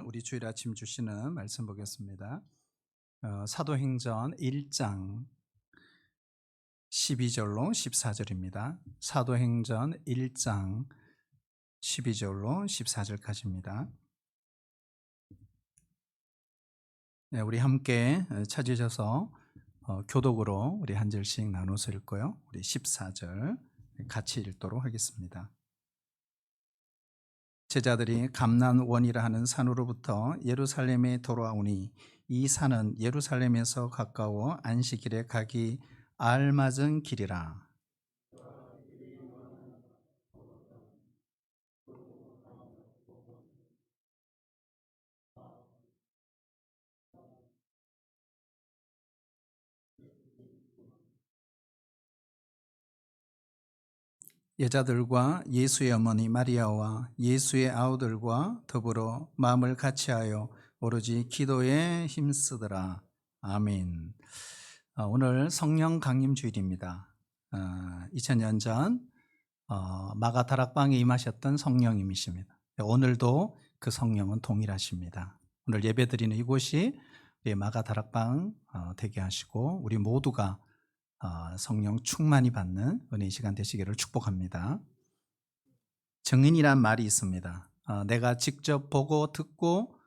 우리 주일 아침 주시는 말씀 보겠습니다. 사도행전 1장 12절로 14절입니다. 사도행전 1장 12절로 14절까지입니다. 네, 우리 함께 찾으셔서 교독으로 우리 한 절씩 나눠서 읽고요. 우리 14절 같이 읽도록 하겠습니다. 제자들이 감난원이라 하는 산으로부터 예루살렘에 돌아오니 이 산은 예루살렘에서 가까워 안식일에 가기 알맞은 길이라. 여자들과 예수의 어머니 마리아와 예수의 아우들과 더불어 마음을 같이하여 오로지 기도에 힘쓰더라. 아멘. 오늘 성령 강림 주일입니다. 2000년 전 마가 다락방에 임하셨던 성령님이십니다. 오늘도 그 성령은 동일하십니다. 오늘 예배드리는 이곳이 마가 다락방 되게 하시고 우리 모두가 성령 충만히 받는 은혜의 시간 되시기를 축복합니다. 증인이란 말이 있습니다. 내가 직접 보고 듣고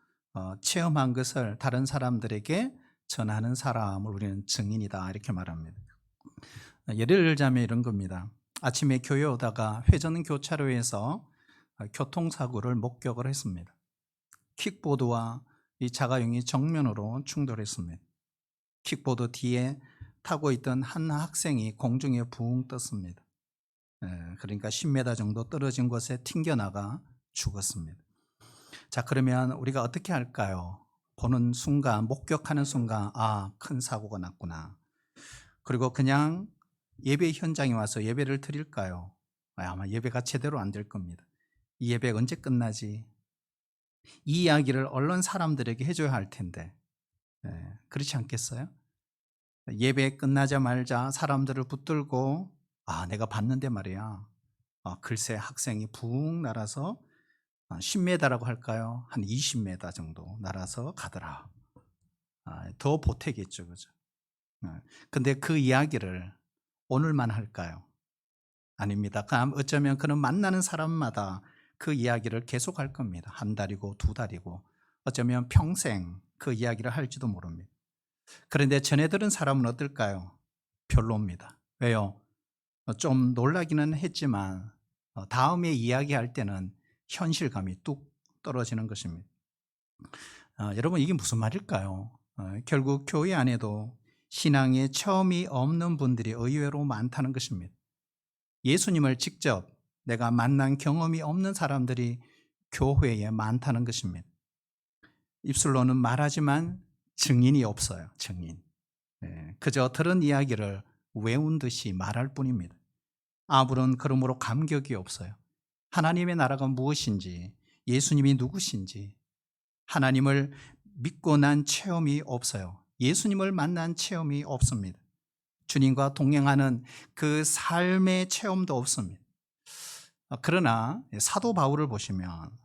체험한 것을 다른 사람들에게 전하는 사람을 우리는 증인이다 이렇게 말합니다. 예를 들자면 이런 겁니다. 아침에 교회 오다가 회전 교차로에서 교통사고를 목격을 했습니다. 킥보드와 이 자가용이 정면으로 충돌했습니다. 킥보드 뒤에 타고 있던 한 학생이 공중에 붕 떴습니다. 그러니까 10m 정도 떨어진 곳에 튕겨나가 죽었습니다. 자, 그러면 우리가 어떻게 할까요? 보는 순간, 목격하는 순간, 큰 사고가 났구나. 그리고 그냥 예배 현장에 와서 예배를 드릴까요? 아마 예배가 제대로 안 될 겁니다. 이 예배가 언제 끝나지? 이 이야기를 얼른 사람들에게 해줘야 할 텐데, 그렇지 않겠어요? 예배 끝나자마자 사람들을 붙들고 내가 봤는데 말이야. 글쎄 학생이 붕 날아서 10m라고 할까요? 한 20m 정도 날아서 가더라. 더 보태겠죠, 그죠? 근데 그 이야기를 오늘만 할까요? 아닙니다. 어쩌면 그는 만나는 사람마다 그 이야기를 계속할 겁니다. 한 달이고 두 달이고 어쩌면 평생 그 이야기를 할지도 모릅니다. 그런데 전해 들은 사람은 어떨까요? 별로입니다. 왜요? 좀 놀라기는 했지만 다음에 이야기할 때는 현실감이 뚝 떨어지는 것입니다. 여러분 이게 무슨 말일까요? 결국 교회 안에도 신앙에 처음이 없는 분들이 의외로 많다는 것입니다. 예수님을 직접 내가 만난 경험이 없는 사람들이 교회에 많다는 것입니다. 입술로는 말하지만 증인이 없어요. 증인. 그저 들은 이야기를 외운 듯이 말할 뿐입니다. 아무런 그러므로 감격이 없어요. 하나님의 나라가 무엇인지, 예수님이 누구신지, 하나님을 믿고 난 체험이 없어요. 예수님을 만난 체험이 없습니다. 주님과 동행하는 그 삶의 체험도 없습니다. 그러나 사도 바울을 보시면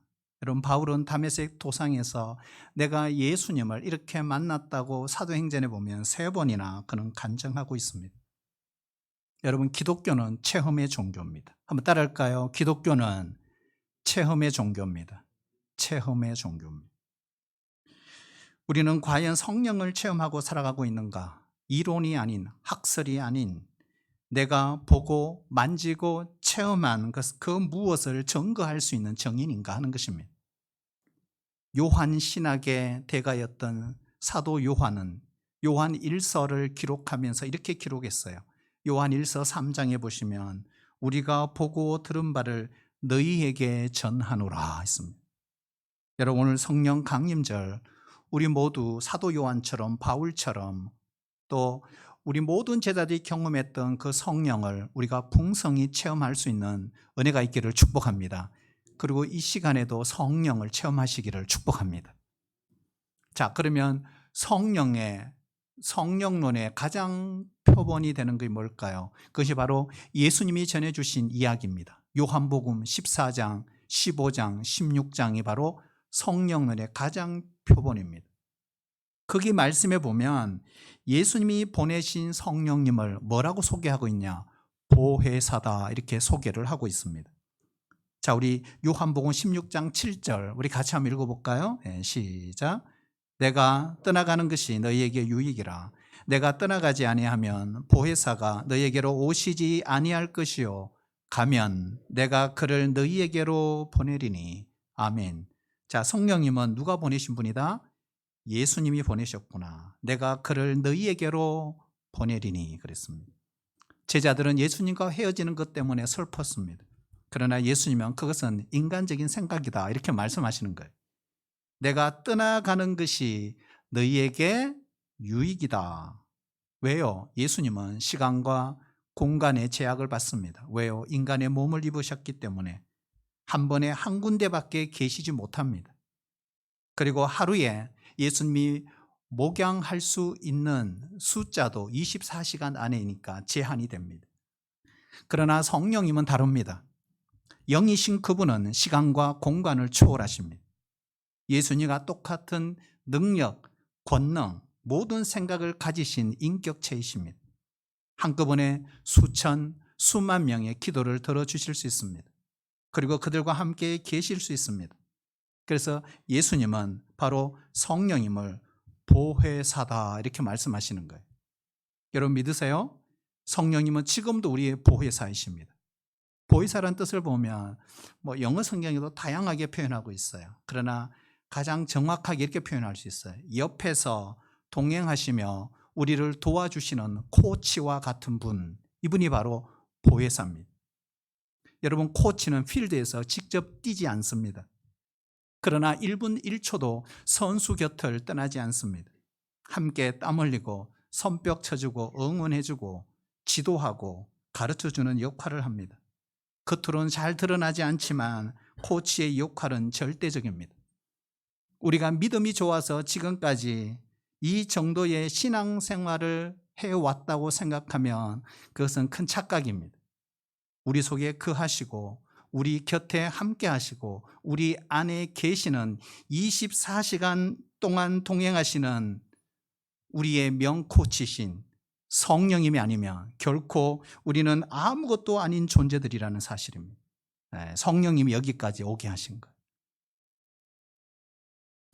여러분 바울은 다메섹 도상에서 내가 예수님을 이렇게 만났다고 사도행전에 보면 3번이나 그는 간증하고 있습니다. 여러분 기독교는 체험의 종교입니다. 한번 따라할까요? 기독교는 체험의 종교입니다. 체험의 종교입니다. 우리는 과연 성령을 체험하고 살아가고 있는가? 이론이 아닌 학설이 아닌 내가 보고 만지고 체험한 그 무엇을 증거할 수 있는 증인인가 하는 것입니다. 요한 신학의 대가였던 사도 요한은 요한 1서를 기록하면서 이렇게 기록했어요. 요한 1서 3장에 보시면 우리가 보고 들은 바를 너희에게 전하노라 했습니다. 여러분 오늘 성령 강림절 우리 모두 사도 요한처럼 바울처럼 또 우리 모든 제자들이 경험했던 그 성령을 우리가 풍성히 체험할 수 있는 은혜가 있기를 축복합니다. 그리고 이 시간에도 성령을 체험하시기를 축복합니다. 자, 그러면 성령론의 가장 표본이 되는 게 뭘까요? 그것이 바로 예수님이 전해주신 이야기입니다. 요한복음 14장, 15장, 16장이 바로 성령론의 가장 표본입니다. 거기 말씀에 보면 예수님이 보내신 성령님을 뭐라고 소개하고 있냐? 보혜사다, 이렇게 소개를 하고 있습니다. 자, 우리 요한복음 16장 7절 우리 같이 한번 읽어볼까요? 네, 시작. 내가 떠나가는 것이 너희에게 유익이라. 내가 떠나가지 아니하면 보혜사가 너희에게로 오시지 아니할 것이요, 가면 내가 그를 너희에게로 보내리니. 아멘. 자, 성령님은 누가 보내신 분이다? 예수님이 보내셨구나. 내가 그를 너희에게로 보내리니 그랬습니다. 제자들은 예수님과 헤어지는 것 때문에 슬펐습니다. 그러나 예수님은 그것은 인간적인 생각이다, 이렇게 말씀하시는 거예요. 내가 떠나가는 것이 너희에게 유익이다. 왜요? 예수님은 시간과 공간의 제약을 받습니다. 왜요? 인간의 몸을 입으셨기 때문에 한 번에 한 군데밖에 계시지 못합니다. 그리고 하루에 예수님이 목양할 수 있는 숫자도 24시간 안에니까 제한이 됩니다. 그러나 성령님은 다릅니다. 영이신 그분은 시간과 공간을 초월하십니다. 예수님과 똑같은 능력, 권능, 모든 생각을 가지신 인격체이십니다. 한꺼번에 수천, 수만 명의 기도를 들어주실 수 있습니다. 그리고 그들과 함께 계실 수 있습니다. 그래서 예수님은 바로 성령님을 보혜사다, 이렇게 말씀하시는 거예요. 여러분 믿으세요? 성령님은 지금도 우리의 보혜사이십니다. 보혜사라는 뜻을 보면 영어 성경에도 다양하게 표현하고 있어요. 그러나 가장 정확하게 이렇게 표현할 수 있어요. 옆에서 동행하시며 우리를 도와주시는 코치와 같은 분, 이분이 바로 보혜사입니다. 여러분, 코치는 필드에서 직접 뛰지 않습니다. 그러나 1분 1초도 선수 곁을 떠나지 않습니다. 함께 땀 흘리고 손뼉 쳐주고 응원해주고 지도하고 가르쳐주는 역할을 합니다. 겉으로는 잘 드러나지 않지만 코치의 역할은 절대적입니다. 우리가 믿음이 좋아서 지금까지 이 정도의 신앙생활을 해왔다고 생각하면 그것은 큰 착각입니다. 우리 속에 거하시고 우리 곁에 함께 하시고 우리 안에 계시는 24시간 동안 동행하시는 우리의 명코치신 성령님이 아니면 결코 우리는 아무것도 아닌 존재들이라는 사실입니다. 성령님이 여기까지 오게 하신 거예요.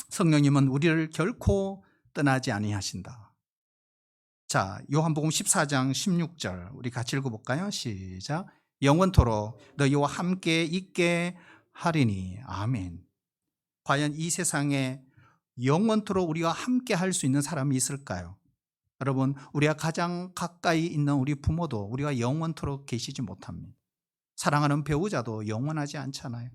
성령님은 우리를 결코 떠나지 아니하신다. 자, 요한복음 14장 16절 우리 같이 읽어볼까요? 시작. 영원토록 너희와 함께 있게 하리니. 아멘. 과연 이 세상에 영원토록 우리와 함께 할 수 있는 사람이 있을까요? 여러분, 우리가 가장 가까이 있는 우리 부모도 우리가 영원토록 계시지 못합니다. 사랑하는 배우자도 영원하지 않잖아요.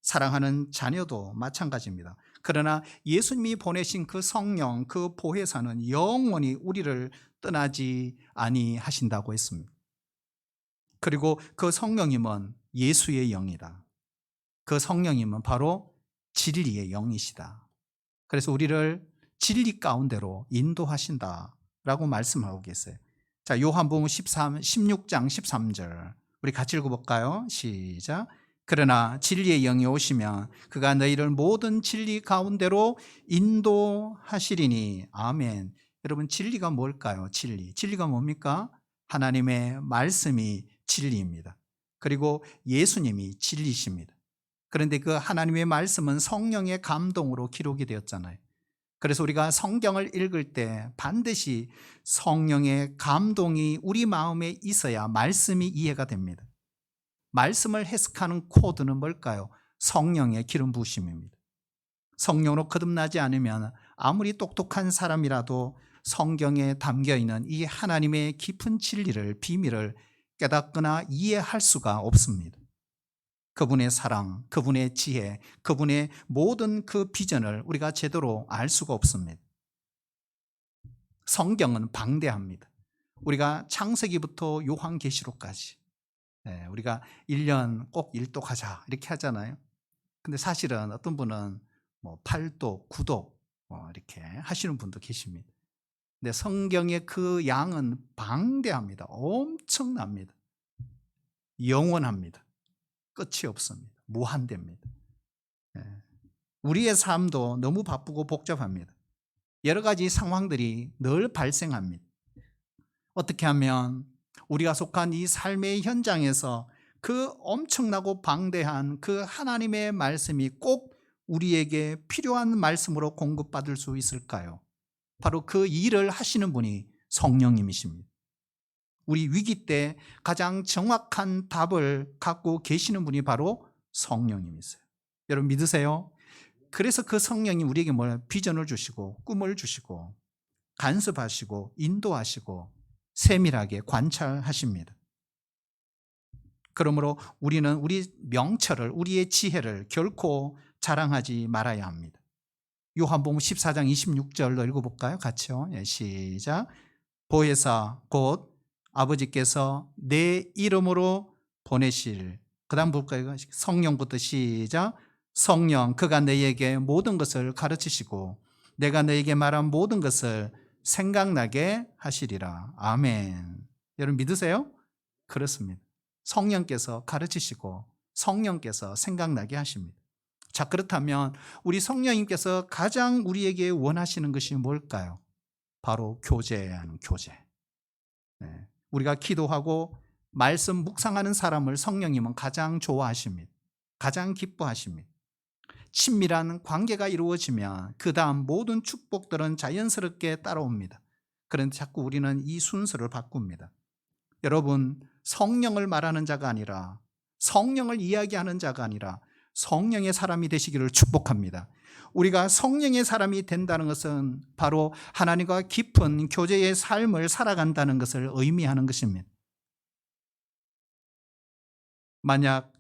사랑하는 자녀도 마찬가지입니다. 그러나 예수님이 보내신 그 성령, 그 보혜사는 영원히 우리를 떠나지 아니하신다고 했습니다. 그리고 그 성령님은 예수의 영이다. 그 성령님은 바로 진리의 영이시다. 그래서 우리를 진리 가운데로 인도하신다라고 말씀하고 계세요. 자, 요한복음 16장 13절 우리 같이 읽어볼까요? 시작. 그러나 진리의 영이 오시면 그가 너희를 모든 진리 가운데로 인도하시리니. 아멘. 여러분, 진리가 뭘까요? 진리가 뭡니까? 하나님의 말씀이 진리입니다. 그리고 예수님이 진리십니다. 그런데 그 하나님의 말씀은 성령의 감동으로 기록이 되었잖아요. 그래서 우리가 성경을 읽을 때 반드시 성령의 감동이 우리 마음에 있어야 말씀이 이해가 됩니다. 말씀을 해석하는 코드는 뭘까요? 성령의 기름 부으심입니다. 성령으로 거듭나지 않으면 아무리 똑똑한 사람이라도 성경에 담겨있는 이 하나님의 깊은 진리를, 비밀을 깨닫거나 이해할 수가 없습니다. 그분의 사랑, 그분의 지혜, 그분의 모든 그 비전을 우리가 제대로 알 수가 없습니다. 성경은 방대합니다. 우리가 창세기부터 요한계시록까지 우리가 1년 꼭 일독하자 이렇게 하잖아요. 근데 사실은 어떤 분은 8독, 9독 이렇게 하시는 분도 계십니다. 근데 성경의 그 양은 방대합니다. 엄청납니다. 영원합니다. 끝이 없습니다. 무한대입니다. 우리의 삶도 너무 바쁘고 복잡합니다. 여러 가지 상황들이 늘 발생합니다. 어떻게 하면 우리가 속한 이 삶의 현장에서 그 엄청나고 방대한 그 하나님의 말씀이 꼭 우리에게 필요한 말씀으로 공급받을 수 있을까요? 바로 그 일을 하시는 분이 성령님이십니다. 우리 위기 때 가장 정확한 답을 갖고 계시는 분이 바로 성령님이세요. 여러분 믿으세요? 그래서 그 성령님 우리에게 비전을 주시고 꿈을 주시고 간섭하시고 인도하시고 세밀하게 관찰하십니다. 그러므로 우리는 우리 명철을, 우리의 지혜를 결코 자랑하지 말아야 합니다. 요한복음 14장 26절로 읽어볼까요? 같이요. 시작. 보혜사 곧 아버지께서 내 이름으로 보내실, 그 다음 볼까요? 성령부터 시작. 성령 그가 너희에게 모든 것을 가르치시고 내가 너희에게 말한 모든 것을 생각나게 하시리라. 아멘. 여러분 믿으세요? 그렇습니다. 성령께서 가르치시고 성령께서 생각나게 하십니다. 자, 그렇다면 우리 성령님께서 가장 우리에게 원하시는 것이 뭘까요? 바로 교제하는 교제. 네. 우리가 기도하고 말씀 묵상하는 사람을 성령님은 가장 좋아하십니다. 가장 기뻐하십니다. 친밀한 관계가 이루어지면 그 다음 모든 축복들은 자연스럽게 따라옵니다. 그런데 자꾸 우리는 이 순서를 바꿉니다. 여러분, 성령을 말하는 자가 아니라, 성령을 이야기하는 자가 아니라 성령의 사람이 되시기를 축복합니다. 우리가 성령의 사람이 된다는 것은 바로 하나님과 깊은 교제의 삶을 살아간다는 것을 의미하는 것입니다. 만약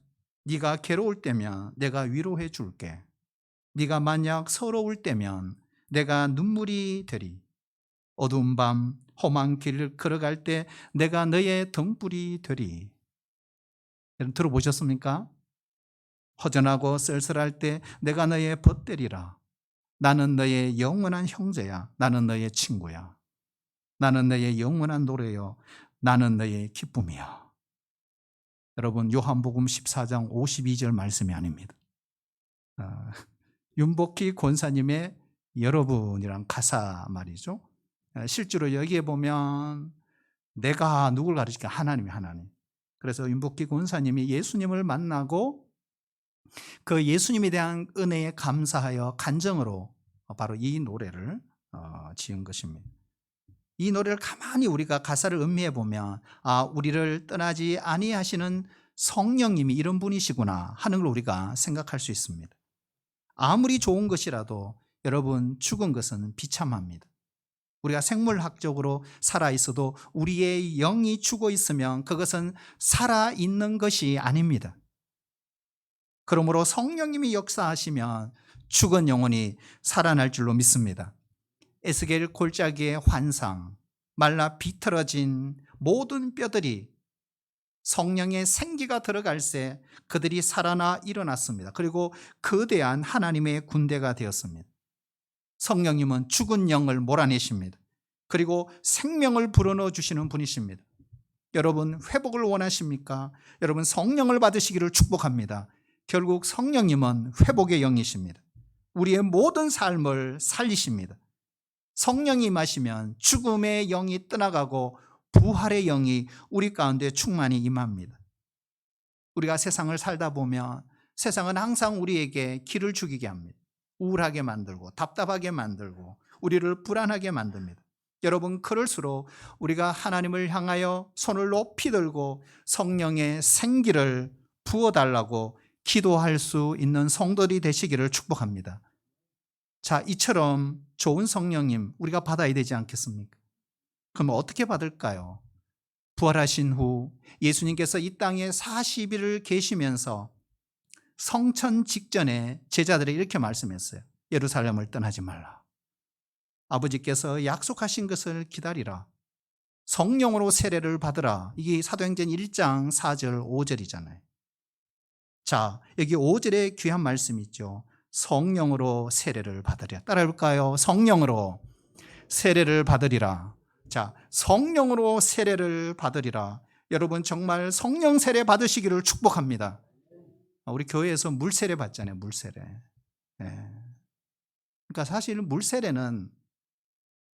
네가 괴로울 때면 내가 위로해 줄게. 네가 만약 서러울 때면 내가 눈물이 되리. 어두운 밤 험한 길을 걸어갈 때 내가 너의 등불이 되리. 여러분 들어보셨습니까? 허전하고 쓸쓸할 때 내가 너의 벗되리라. 나는 너의 영원한 형제야. 나는 너의 친구야. 나는 너의 영원한 노래요. 나는 너의 기쁨이야. 여러분 요한복음 14장 52절 말씀이 아닙니다. 윤복희 권사님의 여러분이란 가사 말이죠. 실제로 여기에 보면 내가 누굴 가르치까? 하나님. 그래서 윤복희 권사님이 예수님을 만나고 그 예수님에 대한 은혜에 감사하여 간정으로 바로 이 노래를 지은 것입니다. 이 노래를 가만히 우리가 가사를 음미해 보면 우리를 떠나지 아니하시는 성령님이 이런 분이시구나 하는 걸 우리가 생각할 수 있습니다. 아무리 좋은 것이라도 여러분 죽은 것은 비참합니다. 우리가 생물학적으로 살아있어도 우리의 영이 죽어 있으면 그것은 살아있는 것이 아닙니다. 그러므로 성령님이 역사하시면 죽은 영혼이 살아날 줄로 믿습니다. 에스겔 골짜기의 환상, 말라 비틀어진 모든 뼈들이 성령의 생기가 들어갈 때 그들이 살아나 일어났습니다. 그리고 거대한 하나님의 군대가 되었습니다. 성령님은 죽은 영을 몰아내십니다. 그리고 생명을 불어넣어 주시는 분이십니다. 여러분 회복을 원하십니까? 여러분 성령을 받으시기를 축복합니다. 결국 성령님은 회복의 영이십니다. 우리의 모든 삶을 살리십니다. 성령이 임하시면 죽음의 영이 떠나가고 부활의 영이 우리 가운데 충만히 임합니다. 우리가 세상을 살다 보면 세상은 항상 우리에게 기를 죽이게 합니다. 우울하게 만들고 답답하게 만들고 우리를 불안하게 만듭니다. 여러분 그럴수록 우리가 하나님을 향하여 손을 높이 들고 성령의 생기를 부어달라고 기도할 수 있는 성도들이 되시기를 축복합니다. 자, 이처럼 좋은 성령님 우리가 받아야 되지 않겠습니까? 그럼 어떻게 받을까요? 부활하신 후 예수님께서 이 땅에 40일을 계시면서 성천 직전에 제자들에게 이렇게 말씀했어요. 예루살렘을 떠나지 말라. 아버지께서 약속하신 것을 기다리라. 성령으로 세례를 받으라. 이게 사도행전 1장 4절 5절이잖아요. 자, 여기 5절에 귀한 말씀이 있죠. 성령으로 세례를 받으리라. 따라해볼까요? 성령으로 세례를 받으리라. 자, 성령으로 세례를 받으리라. 여러분 정말 성령 세례 받으시기를 축복합니다. 우리 교회에서 물 세례 받잖아요. 물 세례. 예. 그러니까 사실 물 세례는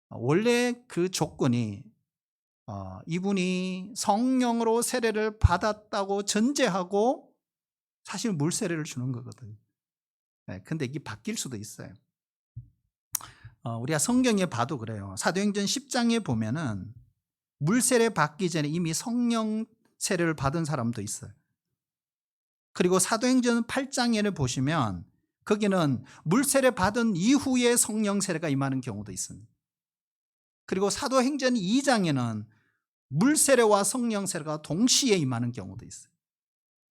원래 그 조건이 이분이 성령으로 세례를 받았다고 전제하고 사실 물 세례를 주는 거거든요. 예, 근데 이게 바뀔 수도 있어요. 우리가 성경에 봐도 그래요. 사도행전 10장에 보면은 물 세례 받기 전에 이미 성령 세례를 받은 사람도 있어요. 그리고 사도행전 8장에를 보시면 거기는 물 세례 받은 이후에 성령 세례가 임하는 경우도 있습니다. 그리고 사도행전 2장에는 물 세례와 성령 세례가 동시에 임하는 경우도 있어요.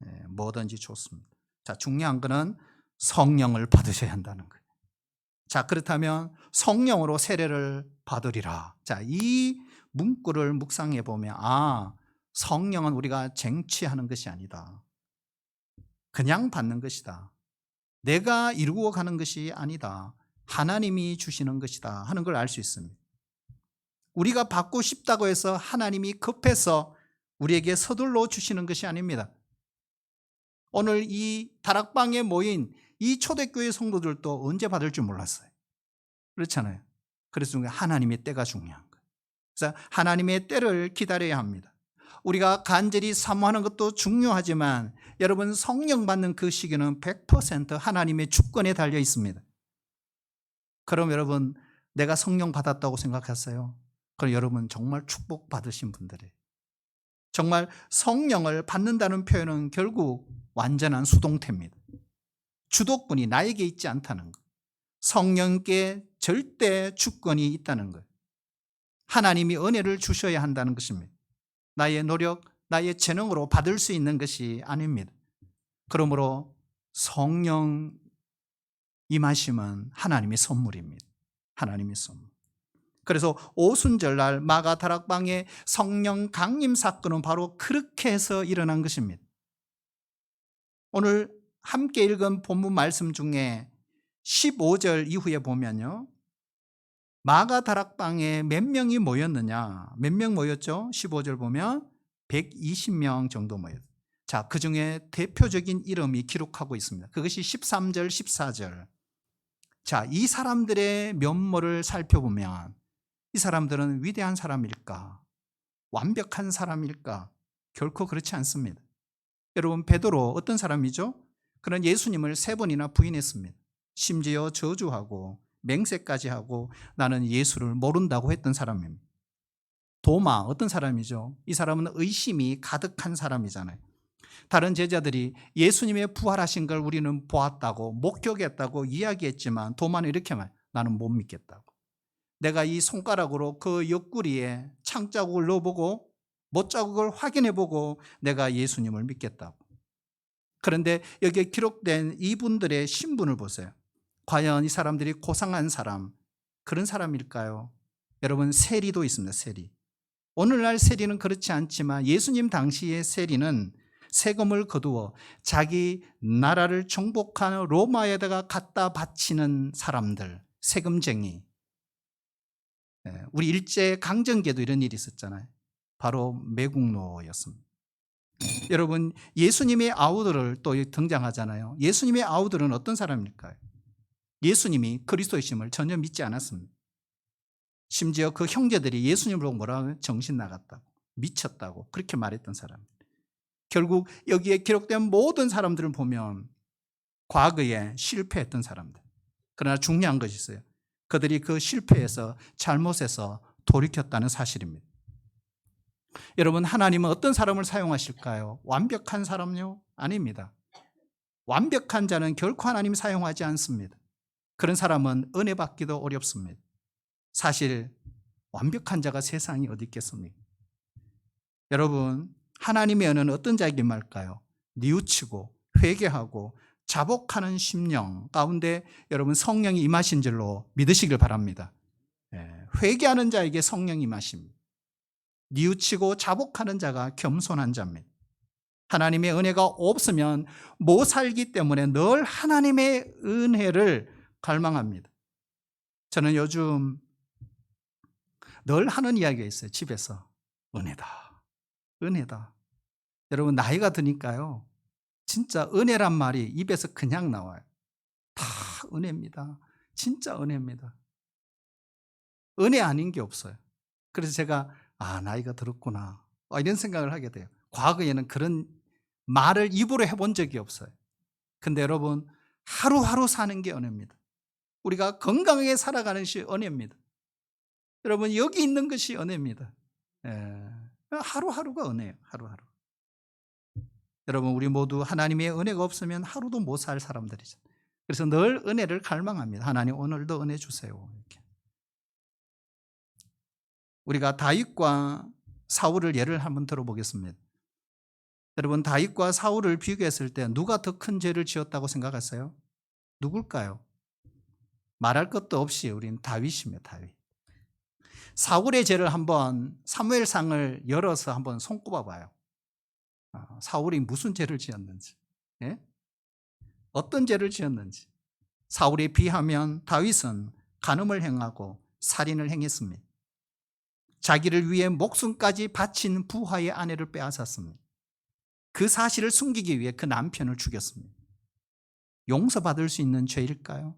예, 뭐든지 좋습니다. 자, 중요한 거는 성령을 받으셔야 한다는 거예요. 자, 그렇다면 성령으로 세례를 받으리라. 자, 이 문구를 묵상해 보면 성령은 우리가 쟁취하는 것이 아니다. 그냥 받는 것이다. 내가 이루어 가는 것이 아니다. 하나님이 주시는 것이다 하는 걸 알 수 있습니다. 우리가 받고 싶다고 해서 하나님이 급해서 우리에게 서둘러 주시는 것이 아닙니다. 오늘 이 다락방에 모인 이 초대교회 성도들도 언제 받을 줄 몰랐어요. 그렇잖아요. 그래서 하나님의 때가 중요한 거예요. 그래서 하나님의 때를 기다려야 합니다. 우리가 간절히 사모하는 것도 중요하지만 여러분, 성령 받는 그 시기는 100% 하나님의 주권에 달려 있습니다. 그럼 여러분, 내가 성령 받았다고 생각했어요? 그럼 여러분 정말 축복받으신 분들이에요. 정말 성령을 받는다는 표현은 결국 완전한 수동태입니다. 주도권이 나에게 있지 않다는 것. 성령께 절대 주권이 있다는 것. 하나님이 은혜를 주셔야 한다는 것입니다. 나의 노력, 나의 재능으로 받을 수 있는 것이 아닙니다. 그러므로 성령 임하심은 하나님의 선물입니다. 하나님의 선물. 그래서 오순절날 마가 다락방의 성령 강림 사건은 바로 그렇게 해서 일어난 것입니다. 오늘 함께 읽은 본문 말씀 중에 15절 이후에 보면요, 마가 다락방에 몇 명이 모였느냐? 몇 명 모였죠? 15절 보면 120명 정도 모였어요. 자, 그 중에 대표적인 이름이 기록하고 있습니다. 그것이 13절, 14절. 자, 이 사람들의 면모를 살펴보면 이 사람들은 위대한 사람일까? 완벽한 사람일까? 결코 그렇지 않습니다. 여러분, 베드로 어떤 사람이죠? 그는 예수님을 3번이나 부인했습니다. 심지어 저주하고 맹세까지 하고 나는 예수를 모른다고 했던 사람입니다. 도마 어떤 사람이죠? 이 사람은 의심이 가득한 사람이잖아요. 다른 제자들이 예수님의 부활하신 걸 우리는 보았다고 목격했다고 이야기했지만 도마는 이렇게 말해요. 나는 못 믿겠다고. 내가 이 손가락으로 그 옆구리에 창자국을 넣어보고 못자국을 확인해보고 내가 예수님을 믿겠다고. 그런데 여기에 기록된 이분들의 신분을 보세요. 과연 이 사람들이 고상한 사람, 그런 사람일까요? 여러분, 세리도 있습니다. 세리. 오늘날 세리는 그렇지 않지만 예수님 당시의 세리는 세금을 거두어 자기 나라를 정복하는 로마에다가 갖다 바치는 사람들, 세금쟁이. 우리 일제 강점기에도 이런 일이 있었잖아요. 바로 매국노였습니다. 여러분, 예수님의 아우들을 또 등장하잖아요. 예수님의 아우들은 어떤 사람일까요? 예수님이 그리스도이심을 전혀 믿지 않았습니다. 심지어 그 형제들이 예수님을 보고 뭐라고 하면 정신 나갔다고, 미쳤다고 그렇게 말했던 사람. 결국 여기에 기록된 모든 사람들을 보면 과거에 실패했던 사람들. 그러나 중요한 것이 있어요. 그들이 그 실패에서 잘못에서 돌이켰다는 사실입니다. 여러분, 하나님은 어떤 사람을 사용하실까요? 완벽한 사람요? 아닙니다. 완벽한 자는 결코 하나님 사용하지 않습니다. 그런 사람은 은혜 받기도 어렵습니다. 사실 완벽한 자가 세상에 어디 있겠습니까? 여러분, 하나님의 은혜는 어떤 자에게 임할까요? 뉘우치고 회개하고 자복하는 심령 가운데 여러분 성령이 임하신 줄로 믿으시길 바랍니다. 회개하는 자에게 성령이 임하십니다. 뉘우치고 자복하는 자가 겸손한 자입니다. 하나님의 은혜가 없으면 못 살기 때문에 늘 하나님의 은혜를 갈망합니다. 저는 요즘 늘 하는 이야기가 있어요. 집에서 은혜다, 은혜다. 여러분, 나이가 드니까요, 진짜 은혜란 말이 입에서 그냥 나와요. 다 은혜입니다. 진짜 은혜입니다. 은혜 아닌 게 없어요. 그래서 제가 나이가 들었구나 이런 생각을 하게 돼요. 과거에는 그런 말을 입으로 해본 적이 없어요. 근데 여러분, 하루하루 사는 게 은혜입니다. 우리가 건강하게 살아가는 것이 은혜입니다. 여러분, 여기 있는 것이 은혜입니다. 예. 하루하루가 은혜예요. 하루하루. 여러분, 우리 모두 하나님의 은혜가 없으면 하루도 못 살 사람들이죠. 그래서 늘 은혜를 갈망합니다. 하나님, 오늘도 은혜 주세요. 이렇게. 우리가 다윗과 사울을 예를 한번 들어보겠습니다. 여러분, 다윗과 사울을 비교했을 때 누가 더 큰 죄를 지었다고 생각하세요? 누굴까요? 말할 것도 없이 우리는 다윗입니다. 다윗. 사울의 죄를 한번 사무엘상을 열어서 한번 손꼽아 봐요. 사울이 무슨 죄를 지었는지, 예? 어떤 죄를 지었는지. 사울에 비하면 다윗은 간음을 행하고 살인을 행했습니다. 자기를 위해 목숨까지 바친 부하의 아내를 빼앗았습니다. 그 사실을 숨기기 위해 그 남편을 죽였습니다. 용서받을 수 있는 죄일까요?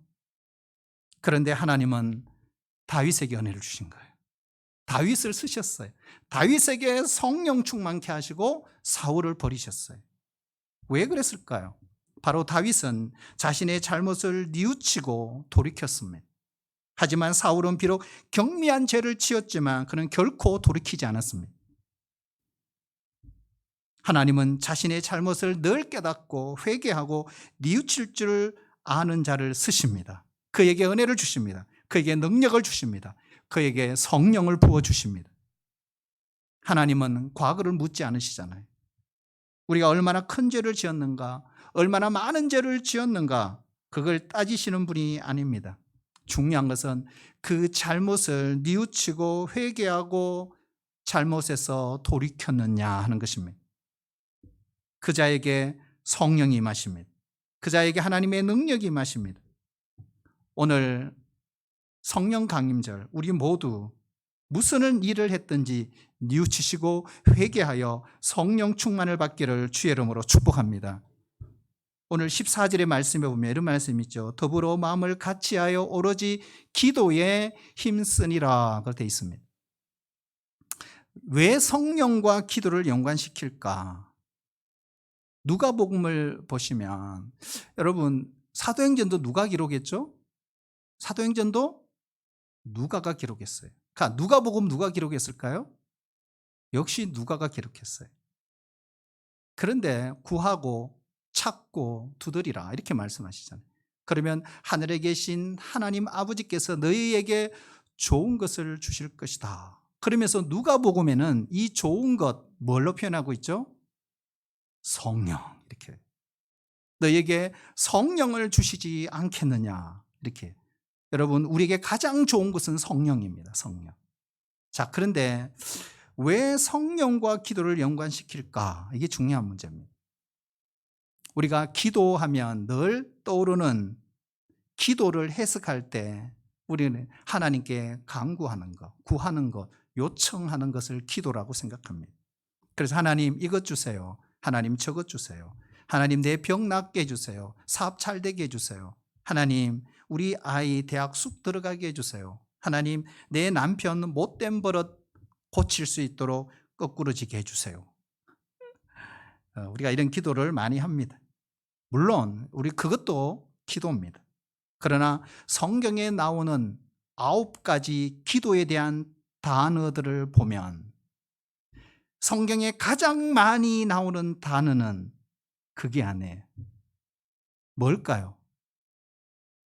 그런데 하나님은 다윗에게 은혜를 주신 거예요. 다윗을 쓰셨어요. 다윗에게 성령 충만케 하시고 사울을 버리셨어요. 왜 그랬을까요? 바로 다윗은 자신의 잘못을 뉘우치고 돌이켰습니다. 하지만 사울은 비록 경미한 죄를 지었지만 그는 결코 돌이키지 않았습니다. 하나님은 자신의 잘못을 늘 깨닫고 회개하고 뉘우칠 줄 아는 자를 쓰십니다. 그에게 은혜를 주십니다. 그에게 능력을 주십니다. 그에게 성령을 부어주십니다. 하나님은 과거를 묻지 않으시잖아요. 우리가 얼마나 큰 죄를 지었는가, 얼마나 많은 죄를 지었는가, 그걸 따지시는 분이 아닙니다. 중요한 것은 그 잘못을 뉘우치고 회개하고 잘못에서 돌이켰느냐 하는 것입니다. 그 자에게 성령이 임하십니다. 그 자에게 하나님의 능력이 임하십니다. 오늘 성령 강림절, 우리 모두 무슨 일을 했든지 뉘우치시고 회개하여 성령 충만을 받기를 주의 이름으로 축복합니다. 오늘 14절의 말씀에 보면 이런 말씀이 있죠. 더불어 마음을 같이하여 오로지 기도에 힘쓰니라 그렇게 되어 있습니다. 왜 성령과 기도를 연관시킬까? 누가복음을 보시면 여러분, 사도행전도 누가 기록했죠? 사도행전도 누가가 기록했어요. 그러니까 누가복음 누가 기록했을까요? 역시 누가가 기록했어요. 그런데 구하고 찾고 두드리라 이렇게 말씀하시잖아요. 그러면 하늘에 계신 하나님 아버지께서 너희에게 좋은 것을 주실 것이다. 그러면서 누가복음에는 이 좋은 것 뭘로 표현하고 있죠? 성령. 이렇게 너희에게 성령을 주시지 않겠느냐 이렇게. 여러분, 우리에게 가장 좋은 것은 성령입니다. 성령. 자, 그런데 왜 성령과 기도를 연관시킬까? 이게 중요한 문제입니다. 우리가 기도하면 늘 떠오르는, 기도를 해석할 때 우리는 하나님께 간구하는 것, 구하는 것, 요청하는 것을 기도라고 생각합니다. 그래서 하나님 이것 주세요. 하나님 저것 주세요. 하나님 내 병 낫게 해주세요. 사업 잘 되게 해주세요. 하나님 우리 아이 대학 쑥 들어가게 해주세요. 하나님 내 남편 못된 버릇 고칠 수 있도록 거꾸러지게 해주세요. 우리가 이런 기도를 많이 합니다. 물론 우리 그것도 기도입니다. 그러나 성경에 나오는 9가지 기도에 대한 단어들을 보면 성경에 가장 많이 나오는 단어는 그게 아니에요. 뭘까요?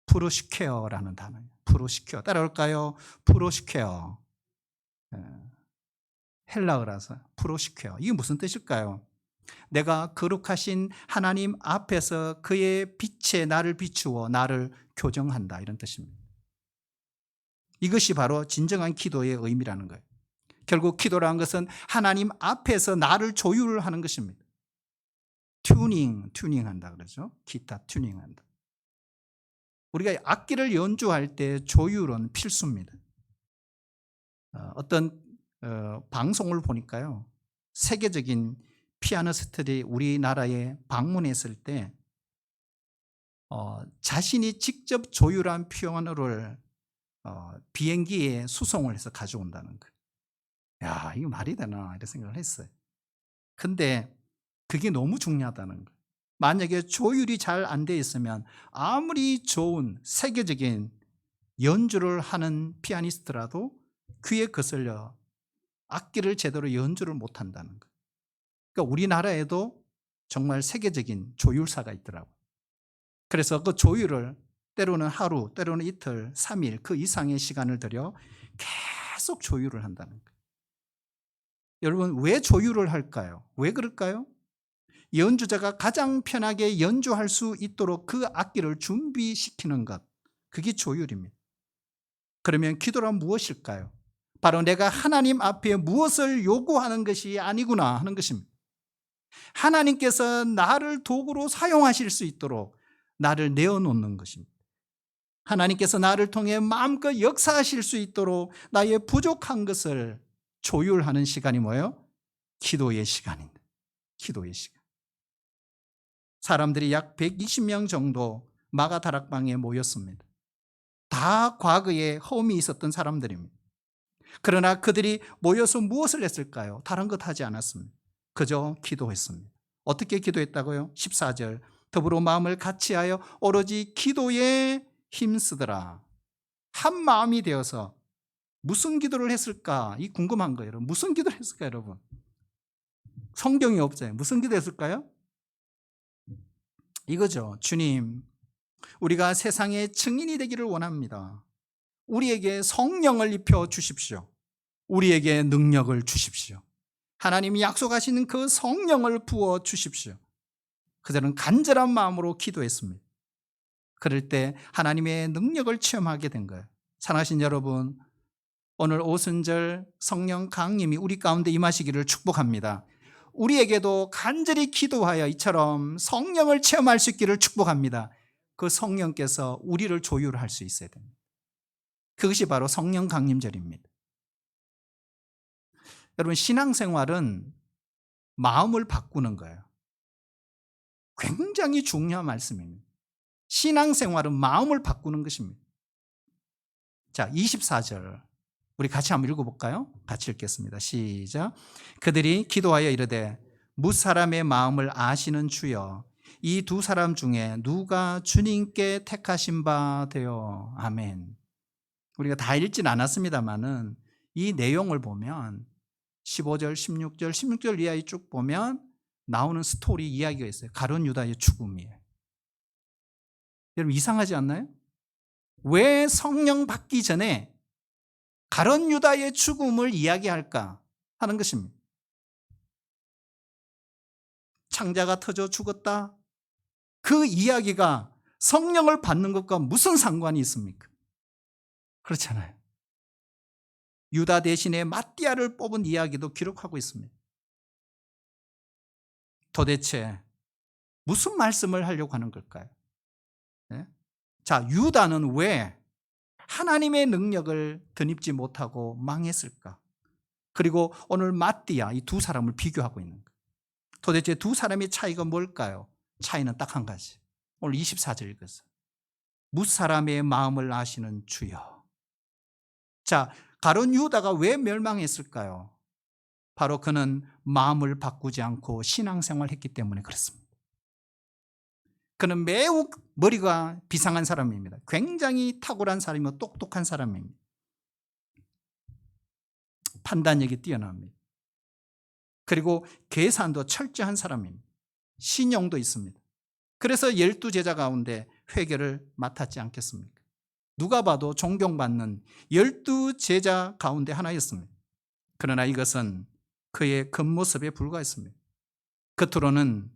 프로시케어라는 단어예요. 프로시케어. 따라올까요? 프로시케어. 헬라어라서 프로시케어. 이게 무슨 뜻일까요? 내가 거룩하신 하나님 앞에서 그의 빛에 나를 비추어 나를 교정한다, 이런 뜻입니다. 이것이 바로 진정한 기도의 의미라는 거예요. 결국 기도라는 것은 하나님 앞에서 나를 조율하는 것입니다. 튜닝한다 그러죠. 기타 튜닝한다. 우리가 악기를 연주할 때 조율은 필수입니다. 어떤 방송을 보니까요, 세계적인 피아니스트들이 우리나라에 방문했을 때 자신이 직접 조율한 피아노를 비행기에 수송을 해서 가져온다는 거예요. 야, 이거 말이 되나 이런 생각을 했어요. 근데 그게 너무 중요하다는 거예요. 만약에 조율이 잘 안 돼 있으면 아무리 좋은 세계적인 연주를 하는 피아니스트라도 귀에 거슬려 악기를 제대로 연주를 못 한다는 거예요. 그러니까 우리나라에도 정말 세계적인 조율사가 있더라고요. 그래서 그 조율을 때로는 하루, 때로는 이틀, 3일 그 이상의 시간을 들여 계속 조율을 한다는 거예요. 여러분, 왜 조율을 할까요? 왜 그럴까요? 연주자가 가장 편하게 연주할 수 있도록 그 악기를 준비시키는 것, 그게 조율입니다. 그러면 기도란 무엇일까요? 바로 내가 하나님 앞에 무엇을 요구하는 것이 아니구나 하는 것입니다. 하나님께서 나를 도구로 사용하실 수 있도록 나를 내어놓는 것입니다. 하나님께서 나를 통해 마음껏 역사하실 수 있도록 나의 부족한 것을 조율하는 시간이 뭐예요? 기도의 시간입니다. 기도의 시간. 사람들이 약 120명 정도 마가다락방에 모였습니다. 다 과거에 험이 있었던 사람들입니다. 그러나 그들이 모여서 무엇을 했을까요? 다른 것 하지 않았습니다. 그저 기도했습니다. 어떻게 기도했다고요? 14절 더불어 마음을 같이하여 오로지 기도에 힘쓰더라. 한 마음이 되어서 무슨 기도를 했을까? 이 궁금한 거예요. 여러분. 무슨 기도를 했을까요, 여러분? 성경이 없어요. 무슨 기도 했을까요? 이거죠. 주님, 우리가 세상의 증인이 되기를 원합니다. 우리에게 성령을 입혀 주십시오. 우리에게 능력을 주십시오. 하나님이 약속하시는 그 성령을 부어 주십시오. 그들은 간절한 마음으로 기도했습니다. 그럴 때 하나님의 능력을 체험하게 된 거예요. 사랑하신 여러분, 오늘 오순절 성령 강림이 우리 가운데 임하시기를 축복합니다. 우리에게도 간절히 기도하여 이처럼 성령을 체험할 수 있기를 축복합니다. 그 성령께서 우리를 조율할 수 있어야 됩니다. 그것이 바로 성령 강림절입니다. 여러분, 신앙생활은 마음을 바꾸는 거예요. 굉장히 중요한 말씀입니다. 신앙생활은 마음을 바꾸는 것입니다. 자, 24절 우리 같이 한번 읽어볼까요? 같이 읽겠습니다. 시작. 그들이 기도하여 이르되 무사람의 마음을 아시는 주여 이 두 사람 중에 누가 주님께 택하신 바 되어. 아멘. 우리가 다 읽진 않았습니다만은 이 내용을 보면 15절, 16절 이하에 쭉 보면 나오는 스토리 이야기가 있어요. 가룟 유다의 죽음이에요. 여러분 이상하지 않나요? 왜 성령 받기 전에 가룟 유다의 죽음을 이야기할까 하는 것입니다. 창자가 터져 죽었다. 그 이야기가 성령을 받는 것과 무슨 상관이 있습니까? 그렇잖아요. 유다 대신에 마띠아를 뽑은 이야기도 기록하고 있습니다. 도대체 무슨 말씀을 하려고 하는 걸까요? 네? 자, 유다는 왜 하나님의 능력을 덧입지 못하고 망했을까? 그리고 오늘 마띠아 이 두 사람을 비교하고 있는 거예요. 도대체 두 사람의 차이가 뭘까요? 차이는 딱 한 가지. 오늘 24절 읽었어요. 무사람의 마음을 아시는 주여. 자, 가룟 유다가 왜 멸망했을까요? 바로 그는 마음을 바꾸지 않고 신앙생활을 했기 때문에 그렇습니다. 그는 매우 머리가 비상한 사람입니다. 굉장히 탁월한 사람이고 똑똑한 사람입니다. 판단력이 뛰어납니다. 그리고 계산도 철저한 사람입니다. 신용도 있습니다. 그래서 12제자 가운데 회개를 맡았지 않겠습니까? 누가 봐도 존경받는 12제자 가운데 하나였습니다. 그러나 이것은 그의 겉모습에 불과했습니다. 겉으로는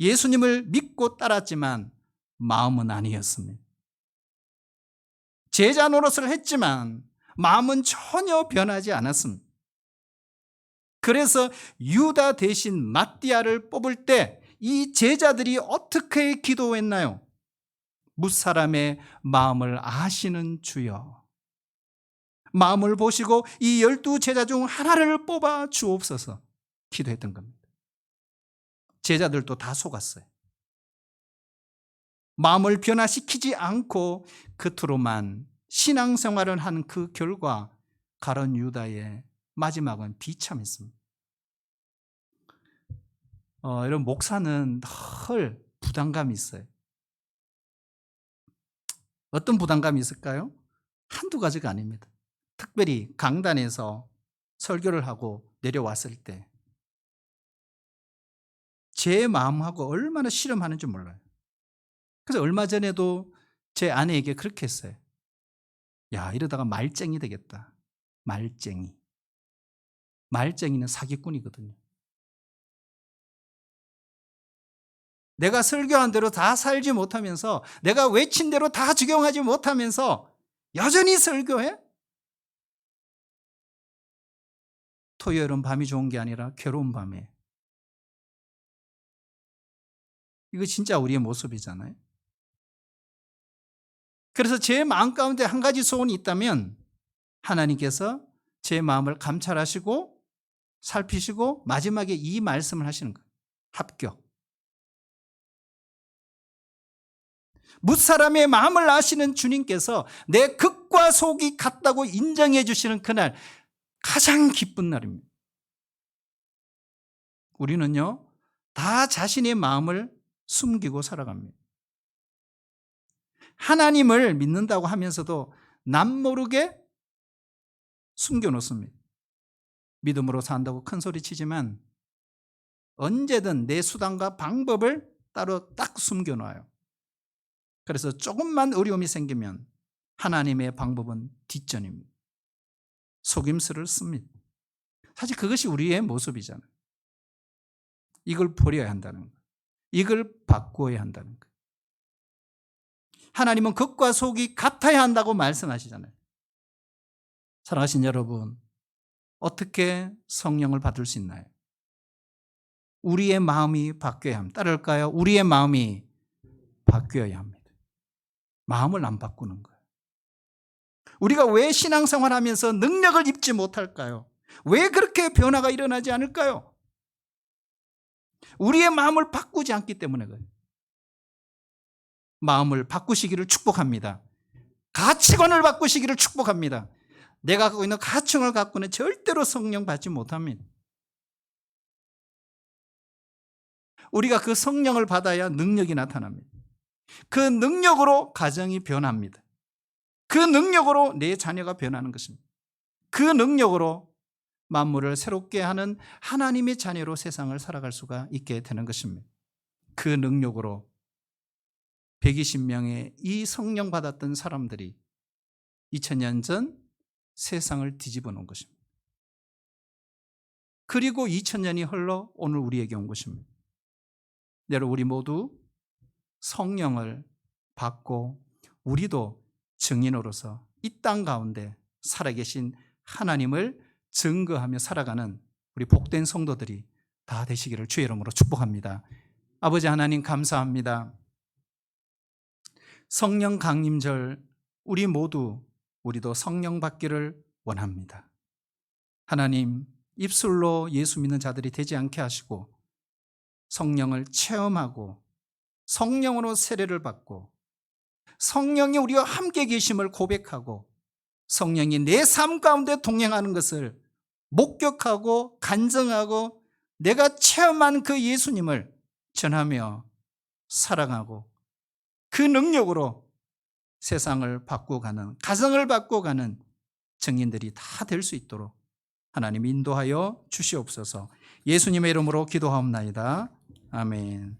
예수님을 믿고 따랐지만 마음은 아니었습니다. 제자 노릇을 했지만 마음은 전혀 변하지 않았습니다. 그래서 유다 대신 마띠아를 뽑을 때 이 제자들이 어떻게 기도했나요? 무사람의 마음을 아시는 주여. 마음을 보시고 이 12제자 중 하나를 뽑아 주옵소서 기도했던 겁니다. 제자들도 다 속았어요. 마음을 변화시키지 않고 겉으로만 신앙생활을 하는 그 결과 가룟 유다의 마지막은 비참했습니다. 여러분, 목사는 늘 부담감이 있어요. 어떤 부담감이 있을까요? 한두 가지가 아닙니다. 특별히 강단에서 설교를 하고 내려왔을 때 제 마음하고 얼마나 씨름하는지 몰라요. 그래서 얼마 전에도 제 아내에게 그렇게 했어요. 야, 이러다가 말쟁이 되겠다. 말쟁이. 말쟁이는 사기꾼이거든요. 내가 설교한 대로 다 살지 못하면서, 내가 외친 대로 다 적용하지 못하면서 여전히 설교해? 토요일은 밤이 좋은 게 아니라 괴로운 밤에. 이거 진짜 우리의 모습이잖아요. 그래서 제 마음 가운데 한 가지 소원이 있다면 하나님께서 제 마음을 감찰하시고 살피시고 마지막에 이 말씀을 하시는 거예요. 합격. 뭇사람의 마음을 아시는 주님께서 내 극과 속이 같다고 인정해 주시는 그날, 가장 기쁜 날입니다. 우리는요, 다 자신의 마음을 숨기고 살아갑니다. 하나님을 믿는다고 하면서도 남모르게 숨겨놓습니다. 믿음으로 산다고 큰 소리 치지만 언제든 내 수단과 방법을 따로 딱 숨겨놔요. 그래서 조금만 어려움이 생기면 하나님의 방법은 뒷전입니다. 속임수를 씁니다. 사실 그것이 우리의 모습이잖아요. 이걸 버려야 한다는 거예요. 이걸 바꾸어야 한다는 거예요. 하나님은 겉과 속이 같아야 한다고 말씀하시잖아요. 사랑하신 여러분, 어떻게 성령을 받을 수 있나요? 우리의 마음이 바뀌어야 합니다. 따를까요? 우리의 마음이 바뀌어야 합니다. 마음을 안 바꾸는 거예요. 우리가 왜 신앙생활 하면서 능력을 입지 못할까요? 왜 그렇게 변화가 일어나지 않을까요? 우리의 마음을 바꾸지 않기 때문에 그래요. 마음을 바꾸시기를 축복합니다. 가치관을 바꾸시기를 축복합니다. 내가 갖고 있는 가치관을 갖고는 절대로 성령 받지 못합니다. 우리가 그 성령을 받아야 능력이 나타납니다. 그 능력으로 가정이 변합니다. 그 능력으로 내 자녀가 변하는 것입니다. 그 능력으로 만물을 새롭게 하는 하나님의 자녀로 세상을 살아갈 수가 있게 되는 것입니다. 그 능력으로 120명의 이 성령 받았던 사람들이 2000년 전 세상을 뒤집어 놓은 것입니다. 그리고 2000년이 흘러 오늘 우리에게 온 것입니다. 여러분, 우리 모두 성령을 받고 우리도 증인으로서 이 땅 가운데 살아계신 하나님을 증거하며 살아가는 우리 복된 성도들이 다 되시기를 주의 이름으로 축복합니다. 아버지 하나님, 감사합니다. 성령 강림절 우리도 성령 받기를 원합니다. 하나님, 입술로 예수 믿는 자들이 되지 않게 하시고 성령을 체험하고 성령으로 세례를 받고 성령이 우리와 함께 계심을 고백하고 성령이 내 삶 가운데 동행하는 것을 목격하고 간증하고 내가 체험한 그 예수님을 전하며 사랑하고 그 능력으로 세상을 바꿔가는, 가정을 바꿔가는 증인들이 다 될 수 있도록 하나님 인도하여 주시옵소서. 예수님의 이름으로 기도하옵나이다. 아멘.